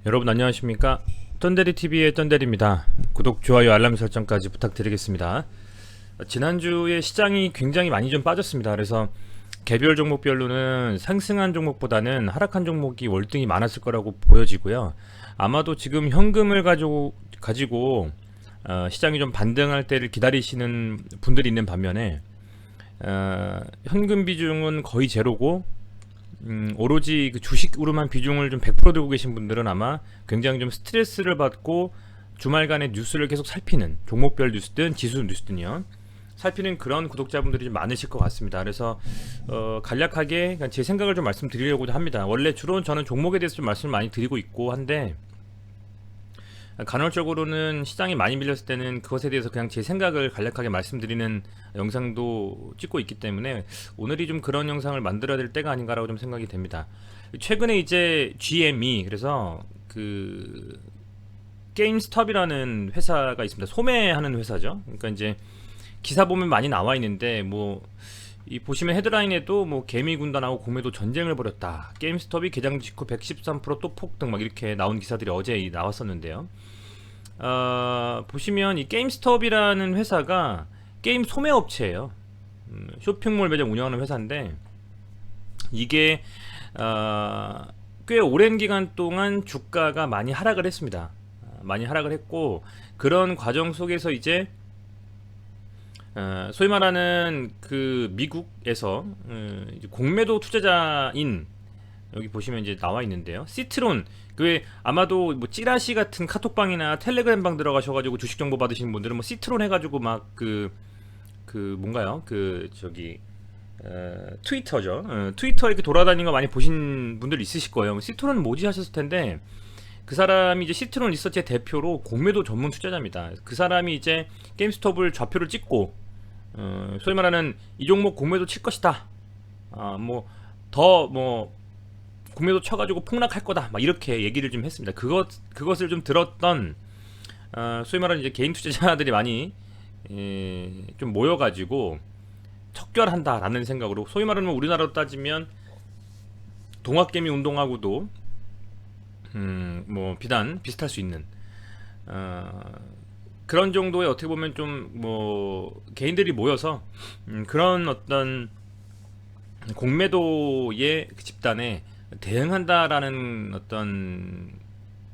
여러분 안녕하십니까? 떤데리TV의 떤데리입니다. 구독, 좋아요, 알람 설정까지 부탁드리겠습니다. 지난주에 시장이 굉장히 많이 좀 빠졌습니다. 그래서 개별 종목별로는 상승한 종목보다는 하락한 종목이 월등히 많았을 거라고 보여지고요. 아마도 지금 현금을 가지고 시장이 좀 반등할 때를 기다리시는 분들이 있는 반면에 현금 비중은 거의 제로고 오로지 그 주식으로만 비중을 좀 100% 들고 계신 분들은 아마 굉장히 좀 스트레스를 받고 주말간에 뉴스를 계속 살피는, 종목별 뉴스든 지수 뉴스든요, 살피는 그런 구독자분들이 좀 많으실 것 같습니다. 그래서 간략하게 제 생각을 좀 말씀드리려고 합니다. 원래 주로 저는 종목에 대해서 좀 말씀을 많이 드리고 있고 한데, 간헐적으로는 시장이 많이 밀렸을 때는 그것에 대해서 그냥 제 생각을 간략하게 말씀드리는 영상도 찍고 있기 때문에 오늘이 좀 그런 영상을 만들어야 될 때가 아닌가라고 좀 생각이 됩니다. 최근에 이제 GME, 그래서 그 게임스톱이라는 회사가 있습니다. 소매하는 회사죠. 그러니까 이제 기사 보면 많이 나와 있는데, 뭐 이 보시면 헤드라인에도 뭐 개미 군단하고 공매도 전쟁을 벌였다, 게임스톱이 개장 직후 113%또 폭등, 막 이렇게 나온 기사들이 어제 나왔었는데요. 보시면 이 게임스톱이라는 회사가 게임 소매 업체예요. 쇼핑몰 매장 운영하는 회사인데, 이게 꽤 오랜 기간 동안 주가가 많이 하락을 했습니다. 많이 하락을 했고, 그런 과정 속에서 이제 소위 말하는 그 미국에서 이제 공매도 투자자인, 여기 보시면 이제 나와 있는데요, 시트론, 그 아마도 뭐 찌라시 같은 카톡방이나 텔레그램방 들어가셔가지고 주식 정보 받으시는 분들은 뭐 시트론 해가지고 막 그 뭔가요, 그 저기 트위터죠. 트위터 이렇게 돌아다니는 거 많이 보신 분들 있으실 거예요. 시트론은 뭐지 하셨을 텐데, 그 사람이 이제 시트론 리서치의 대표로 공매도 전문 투자자입니다. 그 사람이 이제 게임스톱을 좌표를 찍고 소위 말하는 이 종목 공매도 칠 것이다, 뭐 더 뭐 공매도 쳐가지고 폭락할 거다, 막 이렇게 얘기를 좀 했습니다. 그것을 좀 들었던 소위 말하는 이제 개인 투자자들이 많이 좀 모여가지고 척결한다라는 생각으로, 소위 말하는 우리나라로 따지면 동학개미 운동하고도 뭐 비단 비슷할 수 있는 그런 정도의, 어떻게 보면 좀 뭐 개인들이 모여서 그런 어떤 공매도의 그 집단에 대응한다라는 어떤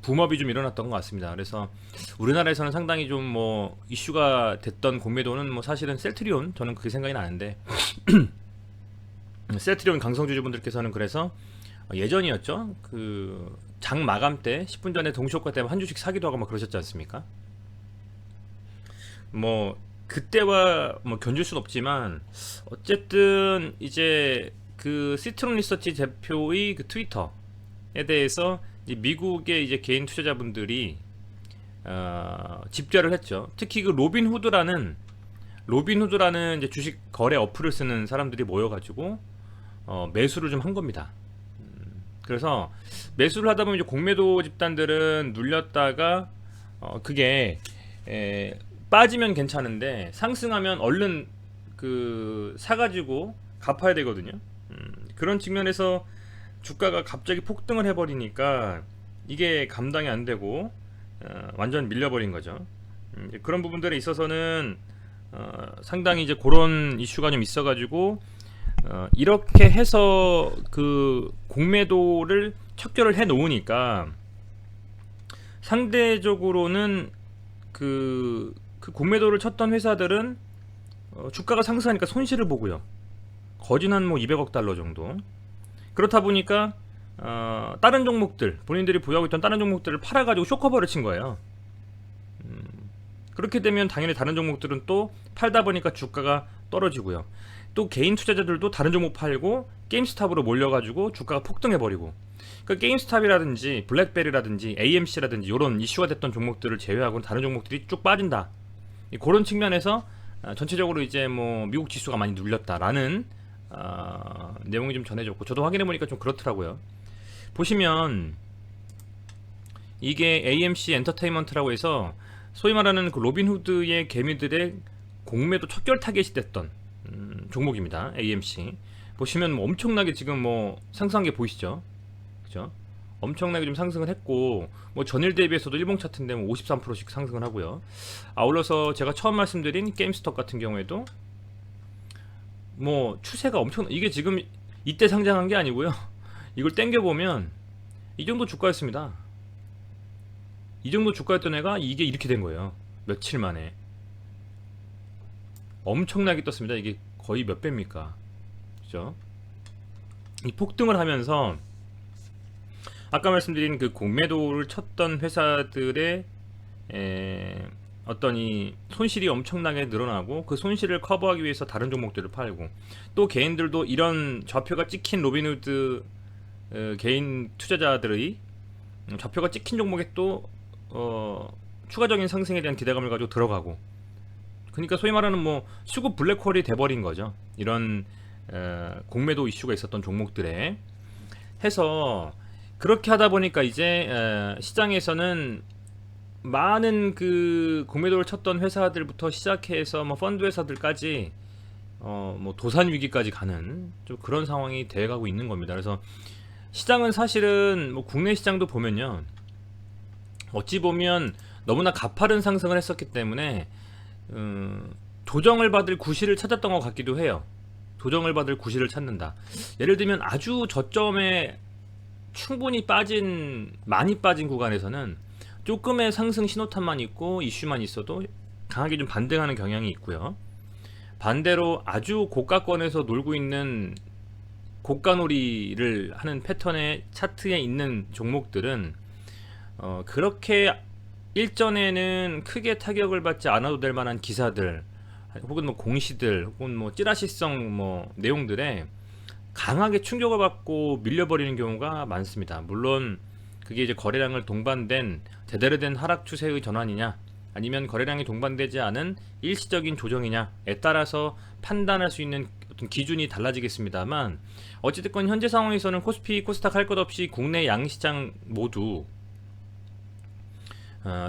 붐업이 좀 일어났던 것 같습니다. 그래서 우리나라에서는 상당히 좀 뭐 이슈가 됐던 공매도는 뭐 사실은 셀트리온, 저는 그게 생각이 나는데, 셀트리온 강성주주분들께서는 그래서 예전이었죠, 그 장 마감 때 10분 전에 동시효과 때문에 한 주씩 사기도 하고 막 그러셨지 않습니까? 뭐 그때와 뭐 견줄 순 없지만, 어쨌든 이제 그 시트론 리서치 대표의 그 트위터에 대해서 이제 미국의 이제 개인 투자자분들이 집결을 했죠. 특히 그 로빈후드라는 이제 주식 거래 어플을 쓰는 사람들이 모여가지고 매수를 좀 한 겁니다. 그래서 매수를 하다 보면 이제 공매도 집단들은 눌렸다가 그게 빠지면 괜찮은데 상승하면 얼른 그 사가지고 갚아야 되거든요. 그런 측면에서 주가가 갑자기 폭등을 해버리니까 이게 감당이 안 되고 완전 밀려버린 거죠. 그런 부분들에 있어서는 상당히 이제 그런 이슈가 좀 있어가지고 이렇게 해서 그 공매도를 척결을 해 놓으니까 상대적으로는 그 공매도를 쳤던 회사들은 주가가 상승하니까 손실을 보고요. 거진 한 뭐 200억 달러 정도. 그렇다 보니까 다른 종목들, 본인들이 보유하고 있던 다른 종목들을 팔아가지고 쇼커버를 친 거예요. 그렇게 되면 당연히 다른 종목들은 또 팔다 보니까 주가가 떨어지고요. 또 개인 투자자들도 다른 종목 팔고 게임스탑으로 몰려가지고 주가가 폭등해버리고, 그러니까 게임스탑이라든지 블랙베리라든지 AMC라든지 이런 이슈가 됐던 종목들을 제외하고는 다른 종목들이 쭉 빠진다. 그런 측면에서 전체적으로 이제 뭐 미국 지수가 많이 눌렸다라는 내용이 좀 전해졌고, 저도 확인해보니까 좀 그렇더라고요. 보시면 이게 AMC 엔터테인먼트라고 해서 소위 말하는 그 로빈후드의 개미들의 공매도 척결 타겟이 됐던 종목입니다. AMC 보시면 뭐 엄청나게 지금 뭐 상승한 게 보이시죠? 그죠? 엄청나게 좀 상승을 했고, 뭐 전일 대비해서도 일봉 차트인데 뭐 53%씩 상승을 하고요. 아울러서 제가 처음 말씀드린 게임스톱 같은 경우에도 뭐 추세가 엄청, 이게 지금 이때 상장한 게 아니고요. 이걸 땡겨 보면 이 정도 주가였습니다. 이 정도 주가였던 애가 이게 이렇게 된 거예요. 며칠 만에 엄청나게 떴습니다. 이게 거의 몇 배입니까? 그죠? 이 폭등을 하면서 아까 말씀드린 그 공매도를 쳤던 회사들의 어떤 이 손실이 엄청나게 늘어나고, 그 손실을 커버하기 위해서 다른 종목들을 팔고, 또 개인들도 이런 좌표가 찍힌 로빈후드 개인 투자자들의 좌표가 찍힌 종목에 또 추가적인 상승에 대한 기대감을 가지고 들어가고, 그러니까 소위 말하는 뭐 수급 블랙홀이 돼버린 거죠. 이런 공매도 이슈가 있었던 종목들에 해서, 그렇게 하다 보니까 이제 시장에서는 많은 그 공매도를 쳤던 회사들부터 시작해서 뭐 펀드 회사들까지 뭐 도산 위기까지 가는 좀 그런 상황이 돼가고 있는 겁니다. 그래서 시장은 사실은 뭐 국내 시장도 보면요, 어찌 보면 너무나 가파른 상승을 했었기 때문에 조정을 받을 구실을 찾았던 것 같기도 해요. 조정을 받을 구실을 찾는다. 예를 들면 아주 저점에 충분히 많이 빠진 구간에서는 조금의 상승 신호탄만 있고 이슈만 있어도 강하게 좀 반등하는 경향이 있고요. 반대로 아주 고가권에서 놀고 있는 고가놀이를 하는 패턴의 차트에 있는 종목들은 그렇게 일전에는 크게 타격을 받지 않아도 될 만한 기사들, 혹은 뭐 공시들, 혹은 뭐 찌라시성 뭐 내용들에 강하게 충격을 받고 밀려버리는 경우가 많습니다. 물론 그게 이제 거래량을 동반된 제대로 된 하락 추세의 전환이냐, 아니면 거래량이 동반되지 않은 일시적인 조정이냐에 따라서 판단할 수 있는 어떤 기준이 달라지겠습니다만, 어찌됐건 현재 상황에서는 코스피, 코스닥 할 것 없이 국내 양시장 모두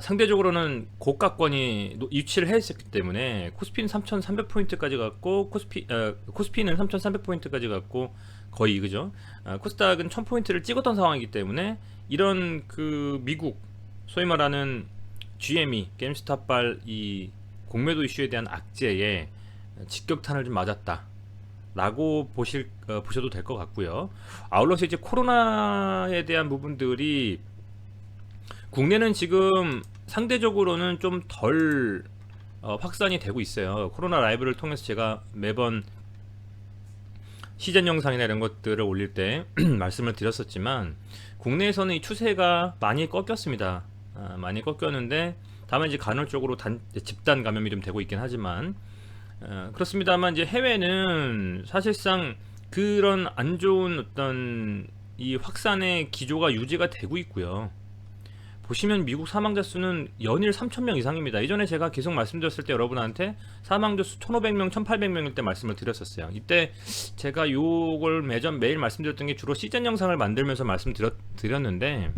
상대적으로는 고가권이 유치를 했었기 때문에 코스피는 3,300포인트까지 갔고, 코스피는 3,300포인트까지 갔고, 거의 그죠? 코스닥은 1,000포인트를 찍었던 상황이기 때문에 이런 그 미국 소위 말하는 GME 게임스탑발 이 공매도 이슈에 대한 악재에 직격탄을 좀 맞았다 라고 보셔도 될 것 같고요. 아울러서 이제 코로나에 대한 부분들이 국내는 지금 상대적으로는 좀 덜 확산이 되고 있어요. 코로나 라이브를 통해서 제가 매번 시전 영상이나 이런 것들을 올릴 때 말씀을 드렸었지만, 국내에서는 이 추세가 많이 꺾였습니다. 많이 꺾였는데, 다만 이제 간헐적으로 집단 감염이 좀 되고 있긴 하지만, 그렇습니다만 이제 해외는 사실상 그런 안 좋은 어떤 이 확산의 기조가 유지가 되고 있고요. 보시면 미국 사망자 수는 연일 3,000명 이상입니다. 이전에 제가 계속 말씀드렸을 때 여러분한테 사망자 수 1,500명, 1,800명일 때 말씀을 드렸었어요. 이때 제가 요걸 매일 말씀드렸던 게 주로 시즌 영상을 만들면서 말씀드렸는데,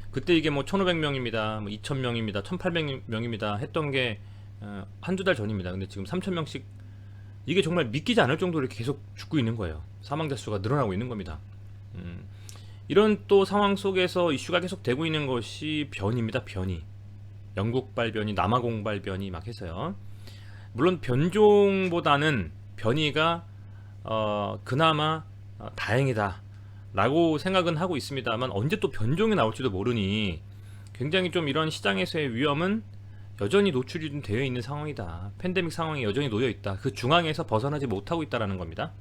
그때 이게 뭐 1,500명입니다, 뭐 2,000명입니다, 1,800명입니다 했던 게 한두 달 전입니다. 근데 지금 3,000명씩, 이게 정말 믿기지 않을 정도로 이렇게 계속 죽고 있는 거예요. 사망자 수가 늘어나고 있는 겁니다. 이런 또 상황 속에서 이슈가 계속 되고 있는 것이 변이입니다. 변이. 영국발 변이, 남아공발 변이 막 해서요. 물론 변종보다는 변이가 그나마 다행이다 라고 생각은 하고 있습니다만, 언제 또 변종이 나올지도 모르니 굉장히 좀 이런 시장에서의 위험은 여전히 노출이 좀 되어 있는 상황이다. 팬데믹 상황이 여전히 놓여 있다. 그 중앙에서 벗어나지 못하고 있다라는 겁니다.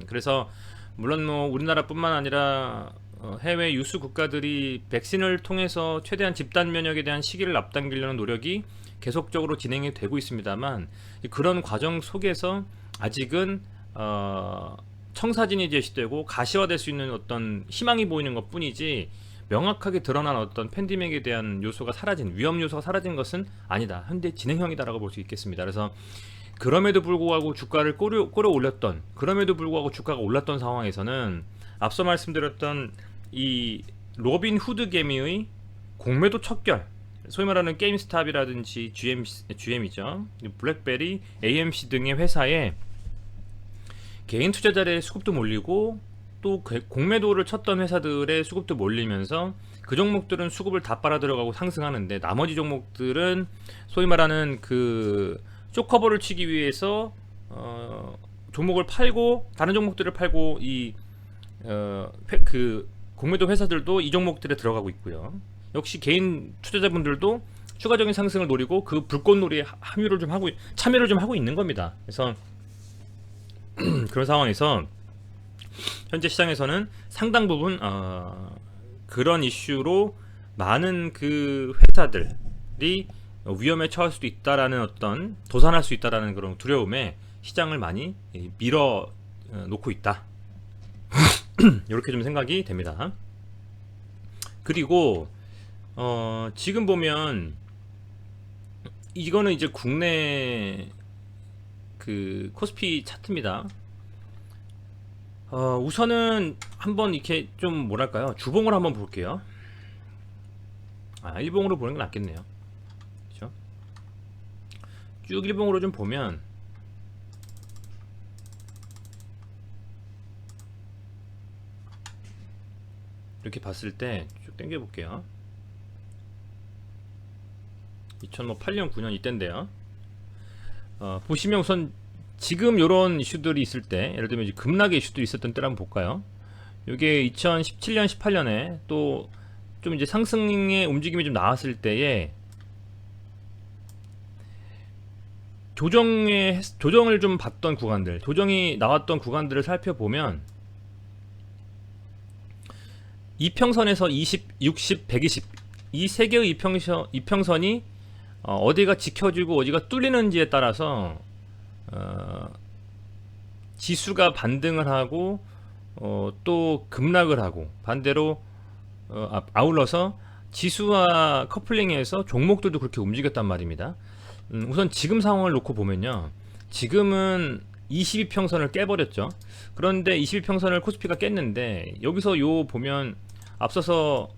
그래서 물론 뭐 우리나라뿐만 아니라 해외 유수 국가들이 백신을 통해서 최대한 집단 면역에 대한 시기를 앞당기려는 노력이 계속적으로 진행이 되고 있습니다만, 그런 과정 속에서 아직은 청사진이 제시되고 가시화될 수 있는 어떤 희망이 보이는 것 뿐이지, 명확하게 드러난 어떤 팬데믹에 대한 요소가 사라진, 위험 요소가 사라진 것은 아니다. 현재 진행형이다라고 볼 수 있겠습니다. 그래서 그럼에도 불구하고 주가를 끌어올렸던, 그럼에도 불구하고 주가가 올랐던 상황에서는 앞서 말씀드렸던 이 로빈 후드 개미의 공매도 척결, 소위 말하는 게임스탑이라든지 GM이죠, 블랙베리, AMC 등의 회사에 개인 투자자의 수급도 몰리고 또 공매도를 쳤던 회사들의 수급도 몰리면서 그 종목들은 수급을 다 빨아 들어가고 상승하는데, 나머지 종목들은 소위 말하는 그 쇼커버를 치기 위해서 종목을 팔고 다른 종목들을 팔고 그 공매도 회사들도 이 종목들에 들어가고 있고요. 역시 개인 투자자분들도 추가적인 상승을 노리고 그 불꽃놀이에 참여를 좀 하고 있는 겁니다. 그래서 그런 상황에서 현재 시장에서는 상당 부분 그런 이슈로 많은 그 회사들이 위험에 처할 수도 있다라는, 어떤 도산할 수 있다라는 그런 두려움에 시장을 많이 밀어 놓고 있다. 이렇게 좀 생각이 됩니다. 그리고 지금 보면 이거는 이제 국내 그 코스피 차트입니다. 우선은 한번 이렇게 좀 뭐랄까요, 주봉을 한번 볼게요. 일봉으로 보는 게 낫겠네요. 그렇죠? 쭉 일봉으로 좀 보면 이렇게 봤을 때 쭉 당겨 볼게요. 2008년 9년 이때인데요. 보시면 우선 지금 요런 이슈들이 있을 때, 예를 들면 이제 급락의 이슈들이 있었던 때를 한번 볼까요? 요게 2017년 18년에 또 좀 이제 상승의 움직임이 좀 나왔을 때에 조정을 좀 받던 구간들, 조정이 나왔던 구간들을 살펴보면 이평선에서 20, 60, 120 이 세 개의 이평선이 어디가 지켜지고 어디가 뚫리는지에 따라서 지수가 반등을 하고 또 급락을 하고, 반대로 아울러서 지수와 커플링해서 종목들도 그렇게 움직였단 말입니다. 우선 지금 상황을 놓고 보면요, 지금은 22평선을 깨버렸죠. 그런데 22평선을 코스피가 깼는데, 여기서 요 보면 앞서서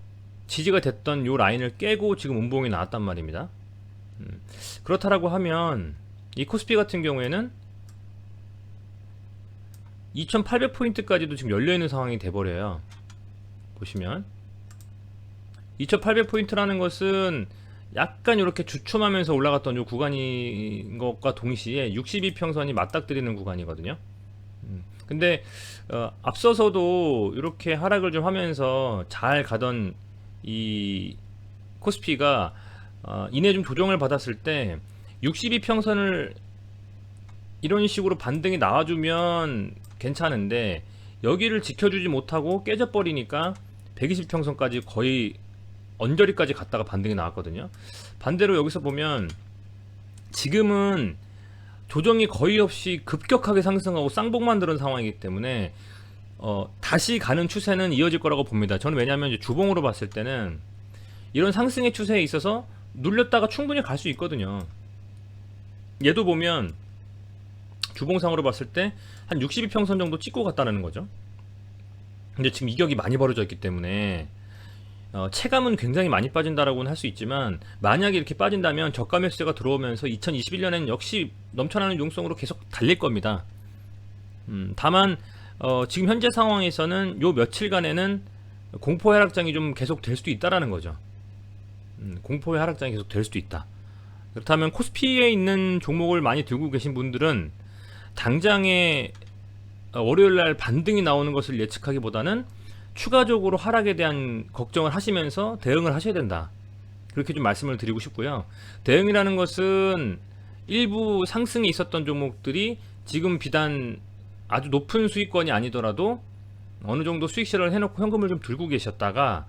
지지가 됐던 요 라인을 깨고 지금 음봉이 나왔단 말입니다. 그렇다라고 하면 이 코스피 같은 경우에는 2800포인트까지도 지금 열려있는 상황이 돼버려요. 보시면 2800포인트라는 것은 약간 이렇게 주춤하면서 올라갔던 요 구간인 것과 동시에 62평선이 맞닥뜨리는 구간이거든요. 근데 앞서서도 이렇게 하락을 좀 하면서 잘 가던 이 코스피가 이내 좀 조정을 받았을 때 62평선을 이런 식으로 반등이 나와주면 괜찮은데, 여기를 지켜주지 못하고 깨져버리니까 120평선까지 거의 언저리까지 갔다가 반등이 나왔거든요. 반대로 여기서 보면 지금은 조정이 거의 없이 급격하게 상승하고 쌍봉 만드는 상황이기 때문에 다시 가는 추세는 이어질 거라고 봅니다. 저는 왜냐하면 이제 주봉으로 봤을 때는 이런 상승의 추세에 있어서 눌렸다가 충분히 갈 수 있거든요. 얘도 보면 주봉상으로 봤을 때 한 62평선 정도 찍고 갔다는 거죠. 근데 지금 이격이 많이 벌어져 있기 때문에 체감은 굉장히 많이 빠진다라고는 할 수 있지만, 만약에 이렇게 빠진다면 저가 매수세가 들어오면서 2021년에는 역시 넘쳐나는 융성으로 계속 달릴 겁니다. 다만 지금 현재 상황에서는 요 며칠간에는 공포 하락장이 좀 계속 될 수도 있다라는 거죠. 공포의 하락장이 계속 될 수도 있다. 그렇다면 코스피에 있는 종목을 많이 들고 계신 분들은 당장에 월요일날 반등이 나오는 것을 예측하기보다는 추가적으로 하락에 대한 걱정을 하시면서 대응을 하셔야 된다, 그렇게 좀 말씀을 드리고 싶고요. 대응이라는 것은 일부 상승이 있었던 종목들이 지금 비단 아주 높은 수익권이 아니더라도 어느 정도 수익 실현을 해놓고 현금을 좀 들고 계셨다가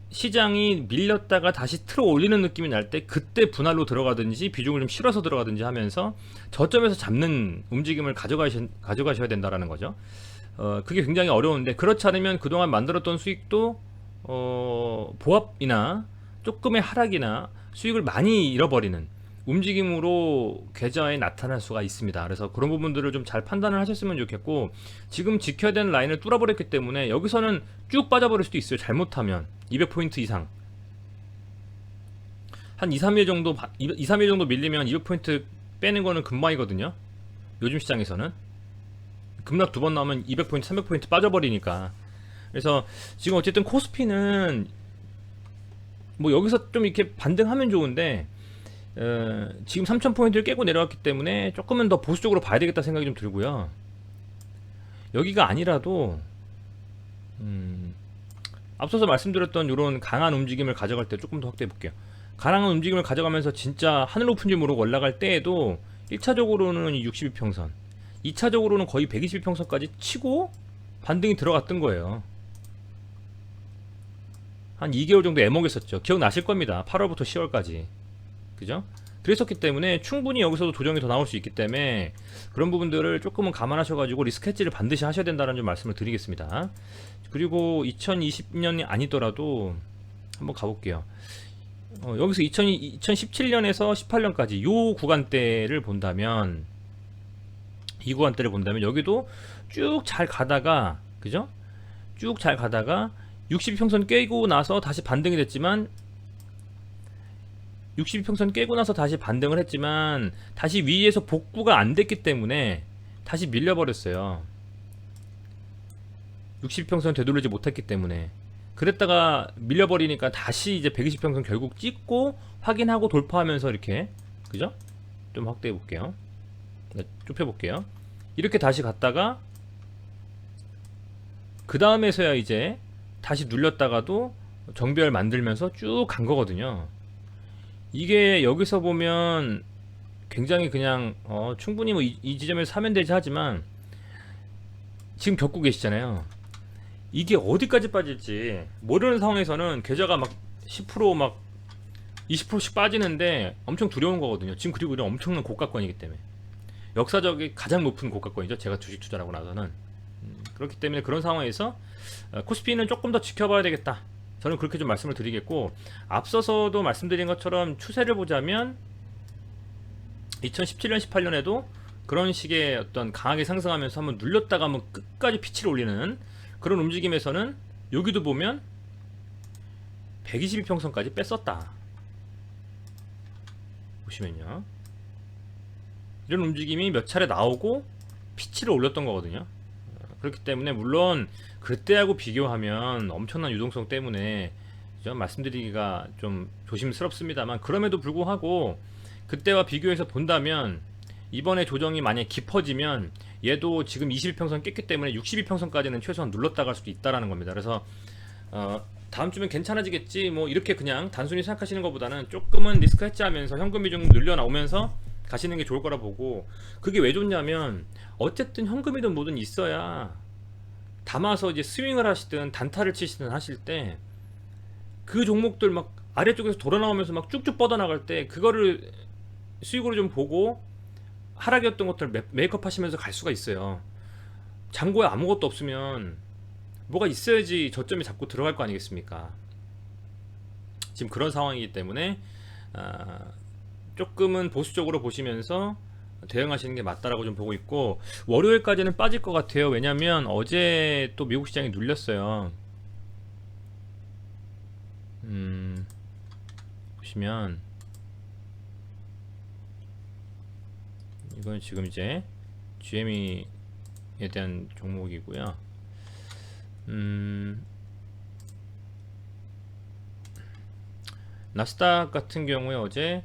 시장이 밀렸다가 다시 틀어 올리는 느낌이 날 때 그때 분할로 들어가든지 비중을 좀 실어서 들어가든지 하면서 저점에서 잡는 움직임을 가져가셔야 된다라는 거죠. 그게 굉장히 어려운데, 그렇지 않으면 그동안 만들었던 수익도 보합이나 조금의 하락이나 수익을 많이 잃어버리는 움직임으로 계좌에 나타날 수가 있습니다. 그래서 그런 부분들을 좀 잘 판단을 하셨으면 좋겠고, 지금 지켜야 되는 라인을 뚫어버렸기 때문에 여기서는 쭉 빠져버릴 수도 있어요. 잘못하면 200포인트 이상, 한 2, 3일 정도 밀리면 200포인트 빼는 거는 금방이거든요, 요즘 시장에서는. 급락 두 번 나오면 200포인트, 300포인트 빠져버리니까. 그래서 지금 어쨌든 코스피는 뭐 여기서 좀 이렇게 반등하면 좋은데 지금 3000포인트를 깨고 내려왔기 때문에 조금은 더 보수적으로 봐야 되겠다 생각이 좀 들고요. 여기가 아니라도 앞서서 말씀드렸던 이런 강한 움직임을 가져갈 때 조금 더 확대해 볼게요. 강한 움직임을 가져가면서 진짜 하늘 높은 줄 모르고 올라갈 때에도 1차적으로는 62평선, 2차적으로는 거의 120평선까지 치고 반등이 들어갔던 거예요. 한 2개월 정도 애먹였었죠. 기억나실 겁니다. 8월부터 10월까지. 그죠? 그랬었기 때문에 충분히 여기서도 조정이 더 나올 수 있기 때문에 그런 부분들을 조금은 감안하셔가지고 리스크 해지를 반드시 하셔야 된다는 좀 말씀을 드리겠습니다. 그리고 2020년이 아니더라도 한번 가볼게요. 여기서 2017년에서 18년까지 요 구간대를 본다면, 이 구간대를 본다면 여기도 쭉 잘 가다가, 그죠? 쭉 잘 가다가 62평선 깨고 나서 다시 반등이 됐지만, 62평선 깨고 나서 다시 반등을 했지만 다시 위에서 복구가 안 됐기 때문에 다시 밀려버렸어요. 62평선 되돌리지 못했기 때문에. 그랬다가 밀려버리니까 다시 이제 120평선 결국 찍고 확인하고 돌파하면서 이렇게, 그죠? 좀 확대해 볼게요. 네, 좁혀 볼게요. 이렇게 다시 갔다가 그 다음에서야 이제 다시 눌렸다가도 정배열 만들면서 쭉 간 거거든요. 이게 여기서 보면 굉장히 그냥 충분히 뭐 이 지점에서 사면 되지 하지만 지금 겪고 계시잖아요. 이게 어디까지 빠질지 모르는 상황에서는 계좌가 막 10%막 20%씩 빠지는데 엄청 두려운 거거든요. 지금 그리고 이런 엄청난 고가권이기 때문에 역사적인 가장 높은 고가권이죠. 제가 주식 투자라고 나서는 그렇기 때문에 그런 상황에서 코스피는 조금 더 지켜봐야 되겠다. 저는 그렇게 좀 말씀을 드리겠고, 앞서서도 말씀드린 것처럼 추세를 보자면 2017년 18년에도 그런 식의 어떤 강하게 상승하면서 한번 눌렸다가 한번 끝까지 피치를 올리는 그런 움직임에서는 여기도 보면 122평선까지 뺐었다. 보시면요, 이런 움직임이 몇 차례 나오고 피치를 올렸던 거거든요. 그렇기 때문에 물론 그때하고 비교하면 엄청난 유동성 때문에 말씀드리기가 좀 조심스럽습니다만, 그럼에도 불구하고 그때와 비교해서 본다면 이번에 조정이 만약에 깊어지면 얘도 지금 22평선 깼기 때문에 62평선까지는 최소한 눌렀다 갈 수도 있다라는 겁니다. 그래서 다음 주면 괜찮아지겠지 뭐 이렇게 그냥 단순히 생각하시는 것보다는 조금은 리스크 해지하면서 현금 비중 늘려 나오면서 가시는 게 좋을 거라 보고, 그게 왜 좋냐면 어쨌든 현금이든 뭐든 있어야 담아서 이제 스윙을 하시든 단타를 치시든 하실 때 그 종목들 막 아래쪽에서 돌아 나오면서 막 쭉쭉 뻗어나갈 때 그거를 수익으로 좀 보고 하락이었던 것들 메이크업 하시면서 갈 수가 있어요. 잔고에 아무것도 없으면 뭐가 있어야지 저점에 잡고 들어갈 거 아니겠습니까? 지금 그런 상황이기 때문에 조금은 보수적으로 보시면서 대응하시는 게 맞다라고 좀 보고 있고, 월요일까지는 빠질 것 같아요. 왜냐면 어제 또 미국 시장이 눌렸어요. 보시면 이건 지금 이제 GME에 대한 종목이고요. 나스닥 같은 경우에 어제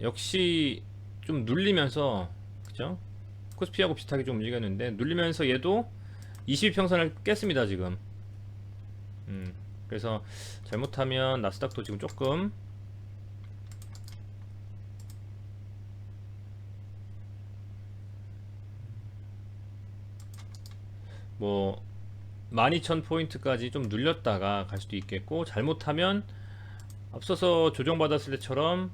역시 좀 눌리면서, 그죠? 코스피하고 비슷하게 좀 움직였는데 눌리면서 얘도 22평선을 깼습니다 지금. 그래서 잘못하면 나스닥도 지금 조금 뭐 12,000포인트까지 좀 눌렸다가 갈 수도 있겠고, 잘못하면 앞서서 조정받았을 때처럼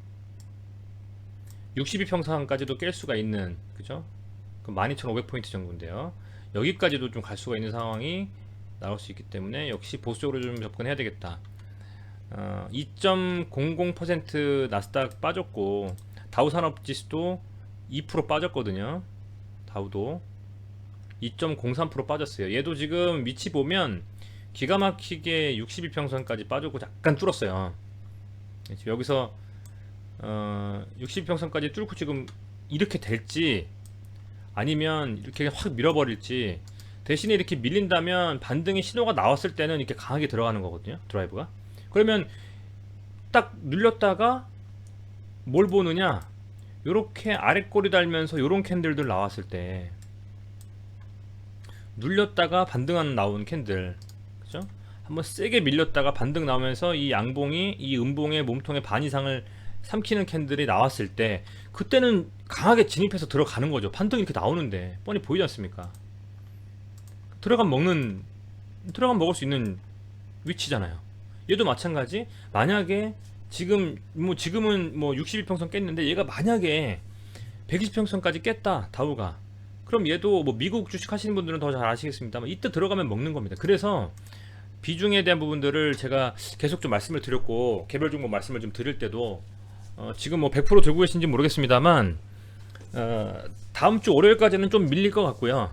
62평선까지도 깰 수가 있는, 그죠? 그럼 12,500포인트 정도인데요. 여기까지도 좀 갈 수가 있는 상황이 나올 수 있기 때문에 역시 보수적으로 좀 접근해야 되겠다. 2.00% 나스닥 빠졌고 다우 산업지수도 2% 빠졌거든요. 다우도 2.03% 빠졌어요. 얘도 지금 위치 보면 기가 막히게 62평선까지 빠졌고 약간 뚫었어요. 지금 여기서 62평선까지 뚫고 지금 이렇게 될지 아니면 이렇게 확 밀어버릴지. 대신에 이렇게 밀린다면 반등의 신호가 나왔을 때는 이렇게 강하게 들어가는 거거든요, 드라이브가. 그러면 딱 눌렸다가 뭘 보느냐, 요렇게 아래 꼬리 달면서 요런 캔들들 나왔을 때, 눌렸다가 반등한 나온 캔들, 그죠? 한번 세게 밀렸다가 반등 나오면서 이 양봉이 이 음봉의 몸통의 반 이상을 삼키는 캔들이 나왔을 때, 그때는 강하게 진입해서 들어가는 거죠. 반등이 이렇게 나오는데 뻔히 보이지 않습니까? 들어가면 먹을 수 있는 위치잖아요. 얘도 마찬가지. 만약에 지금은 뭐 62평선 깼는데, 얘가 만약에 120평선까지 깼다, 다우가. 그럼 얘도 뭐 미국 주식 하시는 분들은 더 잘 아시겠습니다만, 이때 들어가면 먹는 겁니다. 그래서 비중에 대한 부분들을 제가 계속 좀 말씀을 드렸고, 개별 종목 말씀을 좀 드릴 때도 지금 뭐 100% 들고 계신지 모르겠습니다만, 다음 주 월요일까지는 좀 밀릴 것 같고요.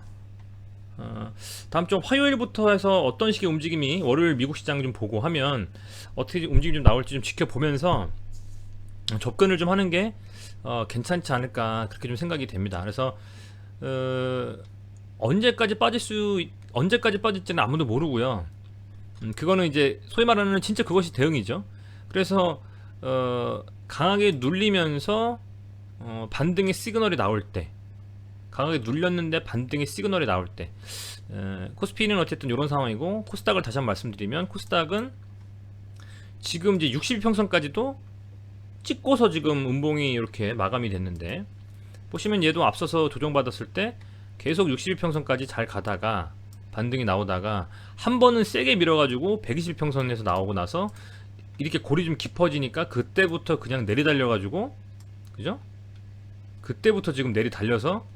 다음 주 화요일부터 해서 어떤 식의 움직임이, 월요일 미국 시장 좀 보고 하면 어떻게 움직임이 좀 나올지 좀 지켜보면서 접근을 좀 하는 게 괜찮지 않을까, 그렇게 좀 생각이 됩니다. 그래서 언제까지 빠질지는 아무도 모르고요. 그거는 이제 소위 말하는 진짜 그것이 대응이죠. 그래서 강하게 눌리면서 반등의 시그널이 나올 때, 강하게 눌렸는데 반등의 시그널이 나올 때, 코스피는 어쨌든 이런 상황이고, 코스닥을 다시 한번 말씀드리면, 코스닥은 지금 이제 62평선까지도 찍고서 지금 음봉이 이렇게 마감이 됐는데, 보시면 얘도 앞서서 조정받았을 때 계속 62평선까지 잘 가다가 반등이 나오다가 한 번은 세게 밀어가지고 120평선에서 나오고 나서 이렇게 골이 좀 깊어지니까 그때부터 그냥 내리달려가지고, 그죠? 그때부터 지금 내리달려서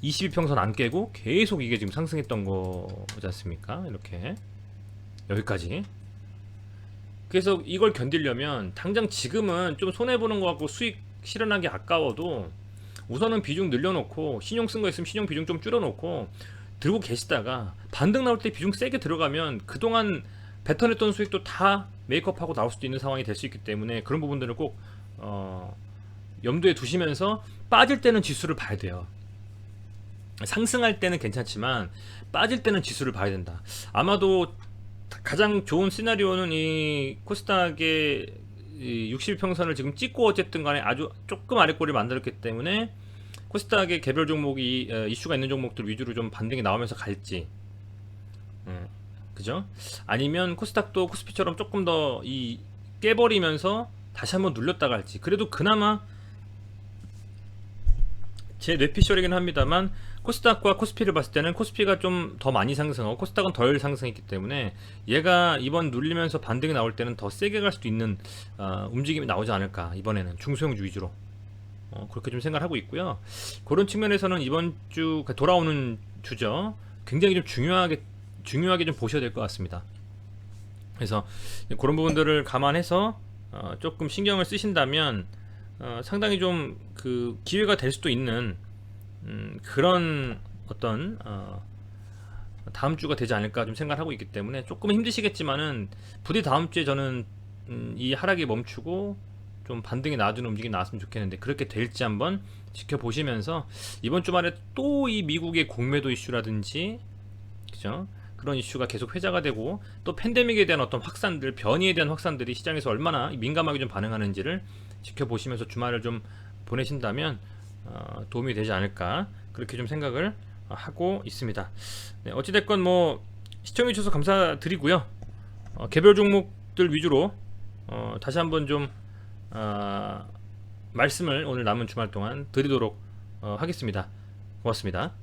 22평선 안 깨고 계속 이게 지금 상승했던 거지 않습니까? 이렇게 여기까지. 그래서 이걸 견디려면 당장 지금은 좀 손해보는 거 같고 수익 실현하기 아까워도 우선은 비중 늘려놓고, 신용 쓴 거 있으면 신용 비중 좀 줄여놓고 들고 계시다가 반등 나올 때 비중 세게 들어가면 그동안 뱉어냈던 수익도 다 메이크업하고 나올 수도 있는 상황이 될 수 있기 때문에, 그런 부분들을 꼭 염두에 두시면서 빠질 때는 지수를 봐야 돼요. 상승할 때는 괜찮지만 빠질 때는 지수를 봐야 된다. 아마도 가장 좋은 시나리오는 이 코스닥의 60평선을 지금 찍고 어쨌든 간에 아주 조금 아래꼬리를 만들었기 때문에, 코스닥의 개별 종목이 이슈가 있는 종목들 위주로 좀 반등이 나오면서 갈지, 그죠? 아니면 코스닥도 코스피처럼 조금 더 깨버리면서 다시 한번 눌렸다가 할지. 그래도 그나마 제 뇌피셜이긴 합니다만, 코스닥과 코스피를 봤을 때는 코스피가 좀 더 많이 상승하고 코스닥은 덜 상승했기 때문에, 얘가 이번 눌리면서 반등이 나올 때는 더 세게 갈 수도 있는 움직임이 나오지 않을까, 이번에는 중소형주 위주로. 그렇게 좀 생각을 하고 있고요. 그런 측면에서는 이번 주 돌아오는 주죠, 굉장히 좀 중요하게 좀 보셔야 될 것 같습니다. 그래서 그런 부분들을 감안해서 조금 신경을 쓰신다면 상당히 좀 그 기회가 될 수도 있는 그런 어떤 다음 주가 되지 않을까 좀 생각하고 있기 때문에, 조금 힘드시겠지만은 부디 다음 주에 저는 이 하락이 멈추고 좀 반등이 나와주는 움직임이 나왔으면 좋겠는데, 그렇게 될지 한번 지켜보시면서, 이번 주말에 또 이 미국의 공매도 이슈라든지, 그죠? 그런 이슈가 계속 회자가 되고, 또 팬데믹에 대한 어떤 확산들, 변이에 대한 확산들이 시장에서 얼마나 민감하게 좀 반응하는지를 지켜보시면서 주말을 좀 보내신다면 도움이 되지 않을까, 그렇게 좀 생각을 하고 있습니다. 네, 어찌됐건 뭐 시청해주셔서 감사드리고요. 개별 종목들 위주로 다시 한번 좀 말씀을 오늘 남은 주말 동안 드리도록 하겠습니다. 고맙습니다.